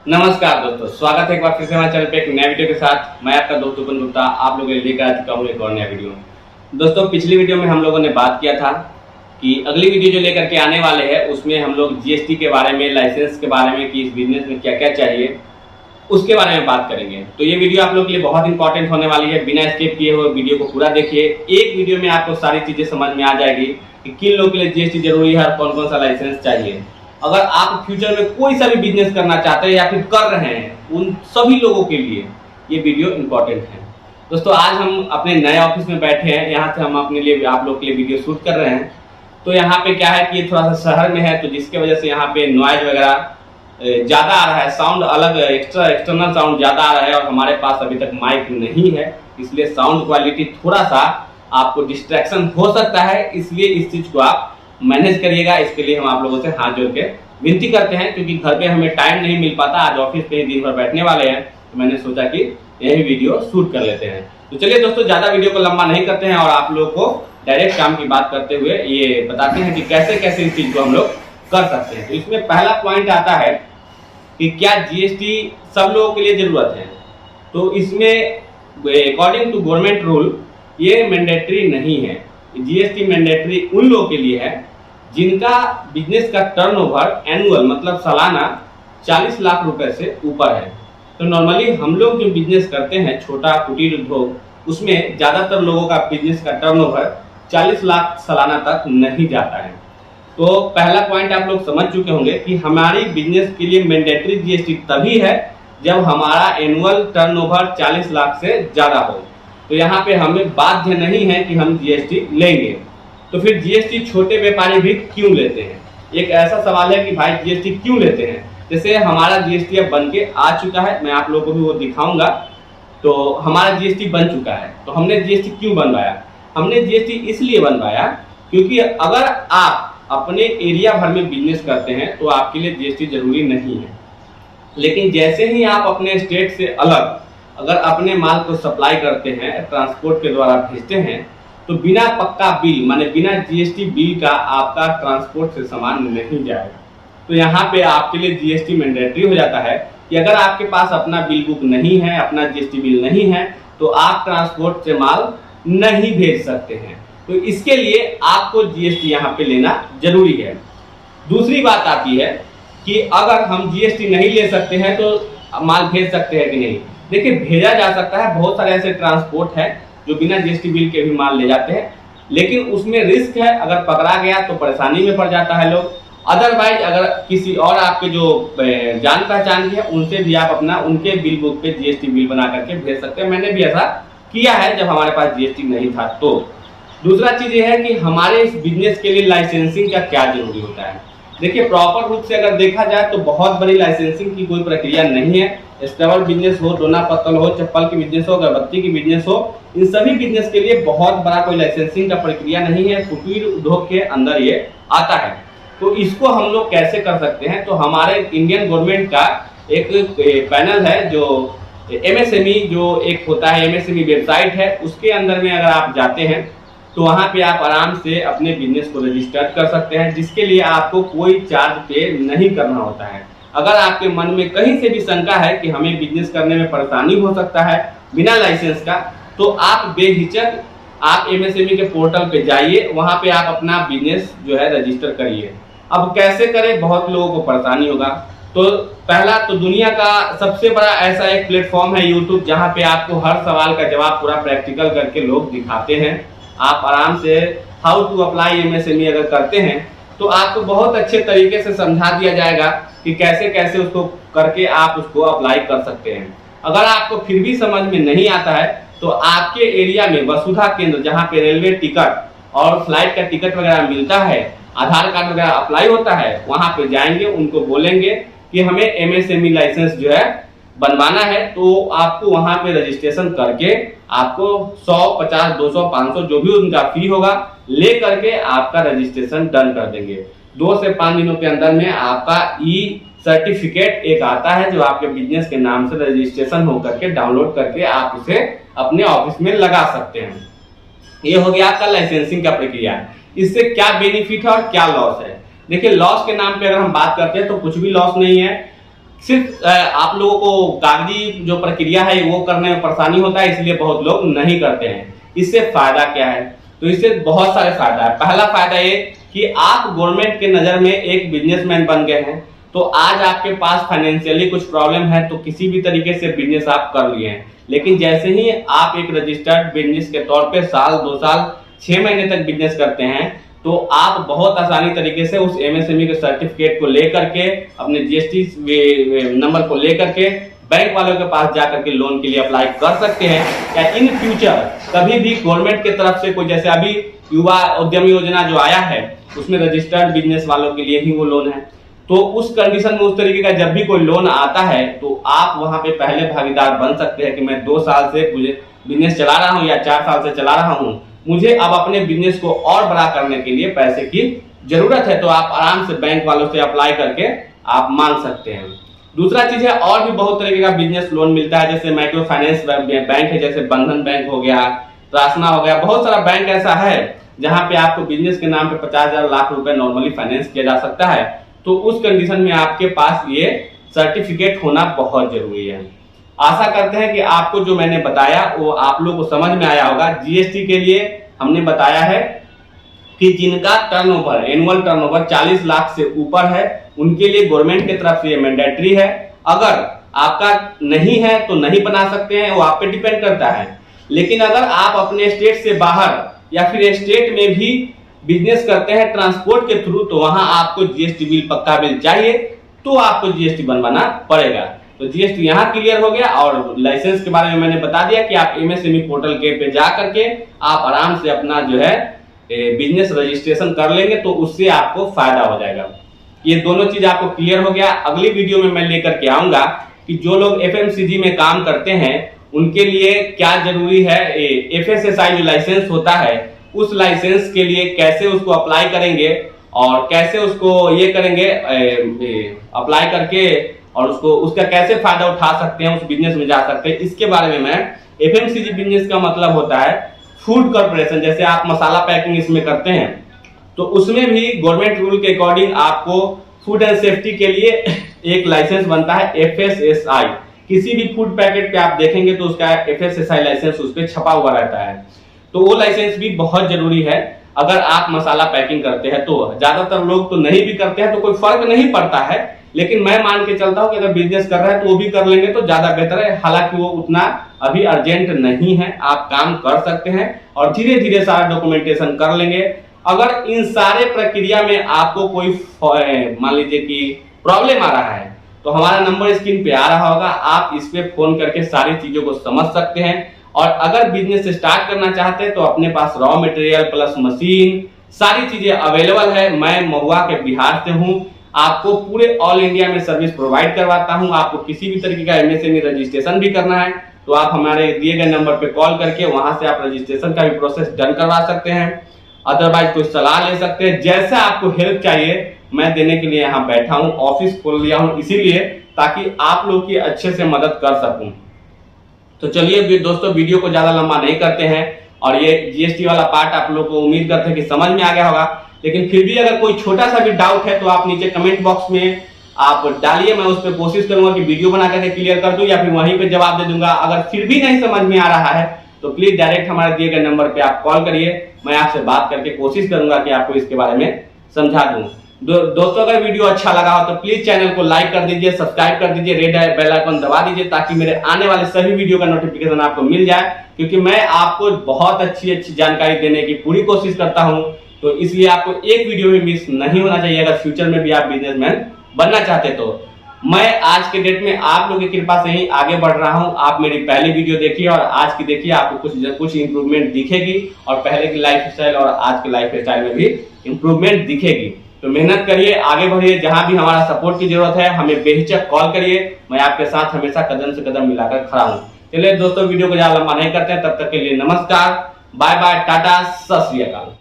नमस्कार दोस्तों, स्वागत है एक बार फिर से हमारे चैनल पे एक नए वीडियो के साथ। मैं आपका दोस्त उपन गुप्ता आप लोगों के लिए लेकर आ चुका हूँ एक और नया वीडियो। दोस्तों, पिछली वीडियो में हम लोगों ने बात किया था कि अगली वीडियो जो लेकर के आने वाले हैं उसमें हम लोग जीएसटी के बारे में, लाइसेंस के बारे में कि इस बिजनेस में क्या क्या चाहिए उसके बारे में बात करेंगे। तो ये वीडियो आप लोग के लिए बहुत इंपॉर्टेंट होने वाली है। बिना स्किप किए हुए वीडियो को पूरा देखिए। एक वीडियो में आपको सारी चीजें समझ में आ जाएगी कि किन लोगों के लिए जीएसटी जरूरी है और कौन कौन सा लाइसेंस चाहिए। अगर आप फ्यूचर में कोई सा भी बिजनेस करना चाहते हैं या फिर कर रहे हैं, उन सभी लोगों के लिए ये वीडियो इंपॉर्टेंट है। दोस्तों, आज हम अपने नए ऑफिस में बैठे हैं। यहाँ से हम अपने लिए आप लोग के लिए वीडियो शूट कर रहे हैं। तो यहाँ पे क्या है कि ये थोड़ा सा शहर में है, तो जिसके वजह से यहाँ पे नॉइज वगैरह ज़्यादा आ रहा है, साउंड अलग एक्सटर्नल साउंड ज़्यादा आ रहा है और हमारे पास अभी तक माइक नहीं है, इसलिए साउंड क्वालिटी थोड़ा सा आपको डिस्ट्रैक्शन हो सकता है। इसलिए इस चीज़ को आप मैनेज करिएगा। इसके लिए हम आप लोगों से हाथ जोड़ के विनती करते हैं, क्योंकि घर पे हमें टाइम नहीं मिल पाता। आज ऑफिस पे ही दिन भर बैठने वाले हैं, तो मैंने सोचा कि यही वीडियो शूट कर लेते हैं। तो चलिए दोस्तों, ज़्यादा वीडियो को लंबा नहीं करते हैं और आप लोगों को डायरेक्ट काम की बात करते हुए ये बताते हैं कि कैसे कैसे इस चीज़ को हम लोग कर सकते हैं। तो इसमें पहला पॉइंट आता है कि क्या जीएसटी सब लोगों के लिए जरूरत है। तो इसमें अकॉर्डिंग टू गवर्नमेंट रूल ये मैंडेटरी नहीं है। जीएसटी मैंडेटरी उन लोगों के लिए है जिनका बिजनेस का टर्नओवर एनुअल मतलब सालाना 40 लाख रुपए से ऊपर है। तो नॉर्मली हम लोग जो बिजनेस करते हैं, छोटा कुटीर उद्योग, उसमें ज़्यादातर लोगों का बिजनेस का टर्नओवर 40 लाख सालाना तक नहीं जाता है। तो पहला पॉइंट आप लोग समझ चुके होंगे कि हमारी बिजनेस के लिए मैंडेटरी जीएसटी तभी है जब हमारा एनुअल टर्नओवर 40 लाख से ज़्यादा हो। तो यहाँ पे हमें बाध्य नहीं है कि हम जीएसटी लेंगे। तो फिर जीएसटी छोटे व्यापारी भी क्यों लेते हैं? एक ऐसा सवाल है कि भाई जीएसटी क्यों लेते हैं। जैसे हमारा जीएसटी अब बन के आ चुका है, मैं आप लोगों को भी वो दिखाऊंगा। तो हमारा जीएसटी बन चुका है, तो हमने जीएसटी क्यों बनवाया? हमने जीएसटी इसलिए बनवाया क्योंकि अगर आप अपने एरिया भर में बिजनेस करते हैं तो आपके लिए जीएसटी जरूरी नहीं है। लेकिन जैसे ही आप अपने स्टेट से अलग अगर अपने माल को सप्लाई करते हैं, ट्रांसपोर्ट के द्वारा भेजते हैं, तो बिना पक्का बिल माने बिना जीएसटी बिल का आपका ट्रांसपोर्ट से सामान नहीं जाएगा। तो यहाँ पे आपके लिए जीएसटी मैंडेटरी हो जाता है कि अगर आपके पास अपना बिल बुक नहीं है, अपना जीएसटी बिल नहीं है, तो आप ट्रांसपोर्ट से माल नहीं भेज सकते हैं। तो इसके लिए आपको जीएसटी यहाँ पे लेना जरूरी है। दूसरी बात आती है कि अगर हम जीएसटी नहीं ले सकते हैं तो माल भेज सकते हैं कि नहीं। देखिए, भेजा जा सकता है। बहुत सारे ऐसे ट्रांसपोर्ट है जो बिना जीएसटी बिल के भी माल ले जाते हैं, लेकिन उसमें रिस्क है। अगर पकड़ा गया तो परेशानी में पड़ जाता है लोग। अदरवाइज अगर किसी और आपके जो जान पहचान के हैं उनसे भी आप अपना उनके बिल बुक पे जीएसटी बिल बना करके भेज सकते हैं। मैंने भी ऐसा किया है जब हमारे पास जीएसटी नहीं था। तो दूसरा चीज ये है कि हमारे इस बिजनेस के लिए लाइसेंसिंग का क्या जरूरी होता है। देखिए, प्रॉपर रूप से अगर देखा जाए तो बहुत बड़ी लाइसेंसिंग की कोई प्रक्रिया नहीं है। स्टेबल बिजनेस हो, डोना पत्तल हो, चप्पल की बिजनेस हो, अगरबत्ती की बिजनेस हो, इन सभी बिजनेस के लिए बहुत बड़ा कोई लाइसेंसिंग का प्रक्रिया नहीं है। कुटीर उद्योग के अंदर ये आता है। तो इसको हम लोग कैसे कर सकते हैं? तो हमारे इंडियन गवर्नमेंट का एक पैनल है जो एमएसएमई जो एक होता है, एमएसएमई वेबसाइट है, उसके अंदर में अगर आप जाते हैं तो वहाँ पे आप आराम से अपने बिजनेस को रजिस्टर कर सकते हैं, जिसके लिए आपको कोई चार्ज पे नहीं करना होता है। अगर आपके मन में कहीं से भी शंका है कि हमें बिजनेस करने में परेशानी हो सकता है बिना लाइसेंस का, तो आप बेहिचक आप एमएसएमई के पोर्टल पे जाइए, वहाँ पे आप अपना बिजनेस जो है रजिस्टर करिए। अब कैसे करें? बहुत लोगों को परेशानी होगा। तो पहला तो दुनिया का सबसे बड़ा ऐसा एक प्लेटफॉर्म है यूट्यूब, जहाँ पे आपको हर सवाल का जवाब पूरा प्रैक्टिकल करके लोग दिखाते हैं। आप आराम से हाउ टू अप्लाई एमएसएमई अगर करते हैं तो आपको बहुत अच्छे तरीके से समझा दिया जाएगा कि कैसे कैसे उसको करके आप उसको अप्लाई कर सकते हैं। अगर आपको फिर भी समझ में नहीं आता है तो आपके एरिया में वसुधा केंद्र, जहाँ पे रेलवे टिकट और फ्लाइट का टिकट वगैरह मिलता है, आधार कार्ड वगैरह अप्लाई होता है, वहाँ पे जाएंगे, उनको बोलेंगे कि हमें एमएसएमई लाइसेंस जो है बनवाना है। तो आपको वहाँ पे रजिस्ट्रेशन करके आपको 100, 50, 200, 500 जो भी उनका फी होगा ले करके आपका रजिस्ट्रेशन डन कर देंगे। 2 से 5 दिनों के अंदर में आपका ई सर्टिफिकेट एक आता है जो आपके बिजनेस के नाम से रजिस्ट्रेशन होकर के डाउनलोड करके आप इसे अपने ऑफिस में लगा सकते हैं। ये हो गया आपका लाइसेंसिंग का प्रक्रिया। इससे क्या बेनिफिट है और क्या लॉस है? देखिए, लॉस के नाम पे अगर हम बात करते हैं तो कुछ भी लॉस नहीं है। सिर्फ आप लोगों को कागजी जो प्रक्रिया है वो करने में परेशानी होता है, इसलिए बहुत लोग नहीं करते हैं। इससे फायदा क्या है? तो इससे बहुत सारे फायदा है। पहला फायदा ये कि आप गवर्नमेंट के नजर में एक बिजनेसमैन बन गए हैं। तो आज आपके पास फाइनेंशियली कुछ प्रॉब्लम है तो किसी भी तरीके से बिजनेस आप कर लिए हैं, लेकिन जैसे ही आप एक रजिस्टर्ड बिजनेस के तौर पे साल 2 साल 6 महीने तक बिजनेस करते हैं तो आप बहुत आसानी तरीके से उस एमएसएमई के सर्टिफिकेट को लेकर के, अपने जीएसटी नंबर को लेकर के बैंक वालों के पास जाकर के लोन के लिए अप्लाई कर सकते हैं। या इन फ्यूचर कभी भी गवर्नमेंट की तरफ से कोई, जैसे अभी युवा उद्यमी योजना जो आया है उसमें रजिस्टर्ड बिजनेस वालों के लिए ही वो लोन है, तो उस कंडीशन में उस तरीके का जब भी कोई लोन आता है तो आप वहां पे पहले भागीदार बन सकते हैं कि मैं 2 साल से मुझे बिजनेस चला रहा हूं या 4 साल से चला रहा हूं, मुझे अब अपने बिजनेस को और बड़ा करने के लिए पैसे की जरूरत है, तो आप आराम से बैंक वालों से अप्लाई करके आप मांग सकते हैं। दूसरा चीज है, और भी बहुत तरीके का बिजनेस लोन मिलता है, जैसे माइक्रो फाइनेंस बैंक है, जैसे बंधन बैंक हो गया, त्रासना हो गया, बहुत सारा बैंक ऐसा है जहां पे आपको बिजनेस के नाम पे 50,000 लाख रुपए नॉर्मली फाइनेंस किया जा सकता है। तो उस कंडीशन में आपके पास ये सर्टिफिकेट होना बहुत जरूरी है। आशा करते हैं कि आपको जो मैंने बताया वो आप लोगों को समझ में आया होगा। जीएसटी के लिए हमने बताया है कि जिनका टर्नओवर, एनुअल टर्नओवर 40 लाख से ऊपर है उनके लिए गवर्नमेंट की तरफ से ये मैंडेटरी है। अगर आपका नहीं है तो नहीं बना सकते हैं, वो आप पे डिपेंड करता है। लेकिन अगर आप अपने स्टेट से बाहर या फिर स्टेट में भी बिजनेस करते हैं ट्रांसपोर्ट के थ्रू, तो वहां आपको जीएसटी बिल, पक्का बिल चाहिए, तो आपको जीएसटी बनवाना पड़ेगा। तो जीएसटी यहाँ क्लियर हो गया। और लाइसेंस के बारे में मैंने बता दिया कि आप एमएसएमई पोर्टल के पे जा करके आप आराम से अपना जो है बिजनेस रजिस्ट्रेशन कर लेंगे, तो उससे आपको फायदा हो जाएगा। ये दोनों चीज आपको क्लियर हो गया। अगली वीडियो में मैं लेकर के आऊंगा कि जो लोग एफएमसीजी में काम करते हैं उनके लिए क्या जरूरी है, एफएसएसआई जो लाइसेंस होता है उस लाइसेंस के लिए कैसे उसको अप्लाई करेंगे और कैसे उसको ये करेंगे अप्लाई करके, और उसको उसका कैसे फायदा उठा सकते हैं, उस बिजनेस में जा सकते हैं, इसके बारे में मैं, एफएमसीजी बिजनेस का मतलब होता है फूड कॉर्पोरेशन। जैसे आप मसाला पैकिंग इसमें करते हैं तो उसमें भी गवर्नमेंट रूल के अकॉर्डिंग आपको फूड एंड सेफ्टी के लिए एक लाइसेंस बनता है एफएसएसआई। किसी भी फूड पैकेट पे आप देखेंगे तो उसका एफएसएसआई लाइसेंस उस पर छपा हुआ रहता है, तो वो लाइसेंस भी बहुत जरूरी है अगर आप मसाला पैकिंग करते हैं। तो ज्यादातर लोग तो नहीं भी करते हैं तो कोई फर्क नहीं पड़ता है, लेकिन मैं मान के चलता हूं कि अगर बिजनेस कर रहे हैं तो वो भी कर लेंगे तो ज्यादा बेहतर है। हालांकि वो उतना अभी अर्जेंट नहीं है, आप काम कर सकते हैं और धीरे धीरे सारा डॉक्यूमेंटेशन कर लेंगे। अगर इन सारे प्रक्रिया में आपको कोई मान लीजिए कि प्रॉब्लम आ रहा है तो हमारा नंबर स्क्रीन पे आ रहा होगा, आप इस पे फोन करके सारी चीजों को समझ सकते हैं। और अगर बिजनेस स्टार्ट करना चाहते हैं तो अपने पास रॉ मटेरियल प्लस मशीन सारी चीजें अवेलेबल है। मैं महुआ के बिहार से हूं, आपको पूरे ऑल इंडिया में सर्विस प्रोवाइड करवाता हूं। आपको किसी भी तरीके का एमएसएमई रजिस्ट्रेशन भी करना है तो आप हमारे दिए गए नंबर पे कॉल करके वहां से आप रजिस्ट्रेशन का भी प्रोसेस डन करवा सकते हैं। अदरवाइज कोई सलाह ले सकते हैं, जैसा आपको हेल्प चाहिए मैं देने के लिए यहाँ बैठा हूँ। ऑफिस खोल लिया हूँ इसीलिए ताकि आप लोग की अच्छे से मदद कर सकूं। तो चलिए दोस्तों, वीडियो को ज्यादा लंबा नहीं करते हैं और ये जीएसटी वाला पार्ट आप लोग को उम्मीद करते हैं कि समझ में आ गया होगा। लेकिन फिर भी अगर कोई छोटा सा भी डाउट है तो आप नीचे कमेंट बॉक्स में आप डालिए, मैं उस पर कोशिश करूंगा कि वीडियो बना करके क्लियर कर दूं या फिर वहीं पे जवाब दे दूंगा। अगर फिर भी नहीं समझ में आ रहा है तो प्लीज डायरेक्ट हमारे दिए गए नंबर पे आप कॉल करिए, मैं आपसे बात करके कोशिश करूंगा कि आपको इसके बारे में समझा दूं। दोस्तों, अगर वीडियो अच्छा लगा हो तो प्लीज चैनल को लाइक कर दीजिए, सब्सक्राइब कर दीजिए, रेड बेल आइकन दबा दीजिए ताकि मेरे आने वाले सभी वीडियो का नोटिफिकेशन आपको मिल जाए, क्योंकि मैं आपको बहुत अच्छी जानकारी देने की पूरी कोशिश करता हूं। तो इसलिए आपको एक वीडियो भी मिस नहीं होना चाहिए अगर फ्यूचर में भी आप बिजनेसमैन बनना चाहते तो। मैं आज के डेट में आप लोगों की कृपा से ही आगे बढ़ रहा हूं। आप मेरी पहली वीडियो देखिए और आज की देखिए, आपको कुछ इंप्रूवमेंट दिखेगी और पहले की लाइफस्टाइल और आज के लाइफस्टाइल में भी इंप्रूवमेंट दिखेगी। तो मेहनत करिए, आगे बढ़िए, जहां भी हमारा सपोर्ट की जरूरत है हमें बेहिचक कॉल करिए, मैं आपके साथ हमेशा कदम से कदम मिलाकर खड़ा हूं। चलिए दोस्तों, वीडियो को ज्यादा लंबा नहीं करते हैं, तब तक के लिए नमस्कार, बाय बाय, टाटा, सत श्री अकाल।